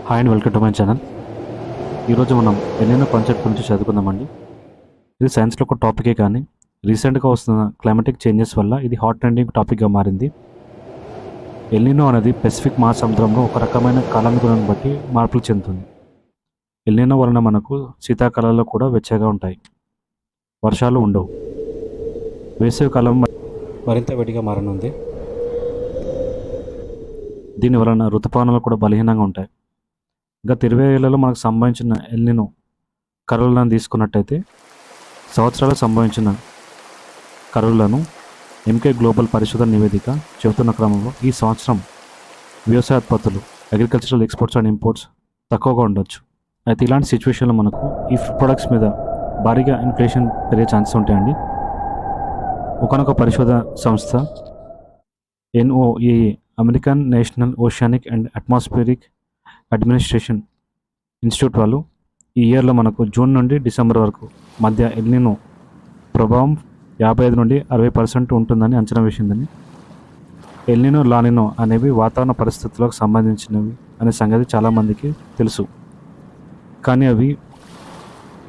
Hi and welcome to my channel. ఈరోజు మనం El Niño concept గురించి చదువుకుందామండి. ఇది సైన్స్లో ఒక టాపికే కానీ రీసెంట్గా వస్తున్న క్లైమాటిక్ చేంజెస్ వల్ల ఇది హాట్ ట్రెండింగ్ టాపిక్గా మారింది. ఎల్నినో అనేది పెసిఫిక్ మహాసముద్రంలో ఒక రకమైన కాలానుగుణాన్ని బట్టి మార్పులు చెందుతుంది. ఎల్నినో వలన మనకు శీతాకాలంలో కూడా వెచ్చగా ఉంటాయి, వర్షాలు ఉండవు, వేసవి కాలం మరింత వేడిగా మారనుంది. దీని వలన ఋతుపవనాలు కూడా బలహీనంగా ఉంటాయి. గత 20 ఏళ్లలో మనకు సంభవించిన ఎల్నినో కరువులను తీసుకున్నట్టయితే సంవత్సరాలు సంభవించిన కరువులను ఎంకే గ్లోబల్ పరిశోధన నివేదిక చెబుతున్న క్రమంలో ఈ సంవత్సరం వ్యవసాయోత్పత్తులు అగ్రికల్చరల్ ఎక్స్పోర్ట్స్ అండ్ ఇంపోర్ట్స్ తక్కువగా ఉండొచ్చు. అయితే ఇలాంటి సిచ్యువేషన్లో మనకు ఈ ఫుడ్ ప్రొడక్ట్స్ మీద భారీగా ఇన్ఫ్లేషన్ పెరిగే ఛాన్సెస్ ఉంటాయండి. ఒకనొక పరిశోధన సంస్థ NOAA American national oceanic and atmospheric administration institute వాళ్ళు ఈ ఇయర్లో మనకు జూన్ నుండి డిసెంబర్ వరకు మధ్య ఎల్నినో ప్రభావం 55 నుండి 60% ఉంటుందని అంచనా వేసిందని. ఎల్నినో లానినో అనేవి వాతావరణ పరిస్థితులకు సంబంధించినవి అనే సంగతి చాలామందికి తెలుసు, కానీ అవి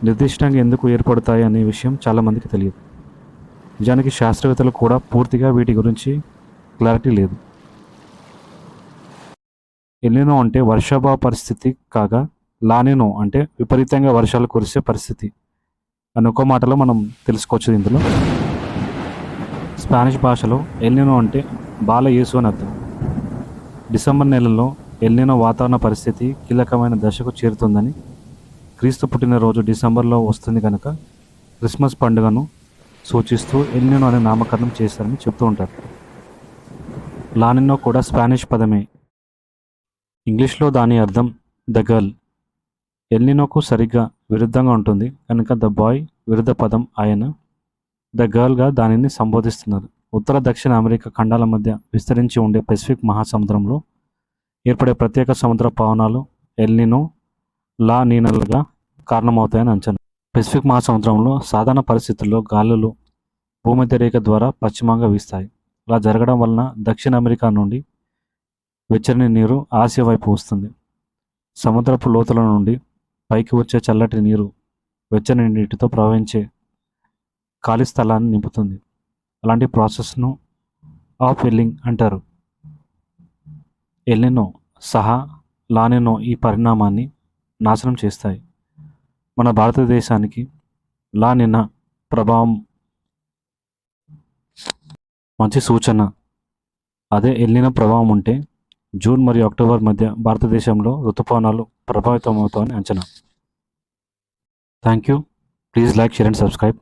నిర్దిష్టంగా ఎందుకు ఏర్పడతాయి అనే విషయం చాలామందికి తెలియదు. నిజానికి శాస్త్రవేత్తలు కూడా పూర్తిగా వీటి గురించి క్లారిటీ లేదు. ఎల్నినో అంటే వర్షాభావ పరిస్థితి కాగా, లానినో అంటే విపరీతంగా వర్షాలు కురిసే పరిస్థితి అని ఒక మాటలో మనం తెలుసుకోవచ్చు. ఇందులో స్పానిష్ భాషలో ఎల్నినో అంటే బాల యేసు అని అర్థం. డిసెంబర్ నెలలో ఎల్నినో వాతావరణ పరిస్థితి కీలకమైన దశకు చేరుతుందని, క్రీస్తు పుట్టినరోజు డిసెంబర్లో వస్తుంది కనుక క్రిస్మస్ పండుగను సూచిస్తూ ఎల్నినో అనే నామకరణం చేశారని చెప్తూ ఉంటారు. లానినో కూడా స్పానిష్ పదమే. ఇంగ్లీష్లో దాని అర్థం ద గర్ల్. ఎల్నినోకు సరిగ్గా విరుద్ధంగా ఉంటుంది కనుక ద బాయ్ విరుద్ధ పదం ఆయన ద గర్ల్గా దానిని సంబోధిస్తున్నారు. ఉత్తర దక్షిణ అమెరికా ఖండాల మధ్య విస్తరించి ఉండే పెసిఫిక్ మహాసముద్రంలో ఏర్పడే ప్రత్యేక సముద్ర పవనాలు ఎల్నినో లా నీనలుగా కారణమవుతాయని అంచనా. పెసిఫిక్ మహాసముద్రంలో సాధారణ పరిస్థితుల్లో గాలులు భూమధ్య రేఖ ద్వారా పశ్చిమంగా వీస్తాయి. అలా జరగడం వలన దక్షిణ అమెరికా నుండి వెచ్చని నీరు ఆసియా వైపు వస్తుంది. సముద్రపు లోతుల నుండి పైకి వచ్చే చల్లటి నీరు వెచ్చని నీటితో ప్రవహించే ఖాళీ స్థలాన్ని నింపుతుంది. అలాంటి ప్రాసెస్ను ఆఫ్ వెల్లింగ్ అంటారు. ఎల్నినో సహా లానినో ఈ పరిణామాన్ని నాశనం చేస్తాయి. మన భారతదేశానికి లానినా ప్రభావం మంచి సూచన. అదే ఎల్నినో ప్రభావం ఉంటే జూన్ మరియు అక్టోబర్ మధ్య భారతదేశంలో ఋతుపవనాలు ప్రభావితమవుతాయని అంచనా. Thank you. Please like, share and subscribe.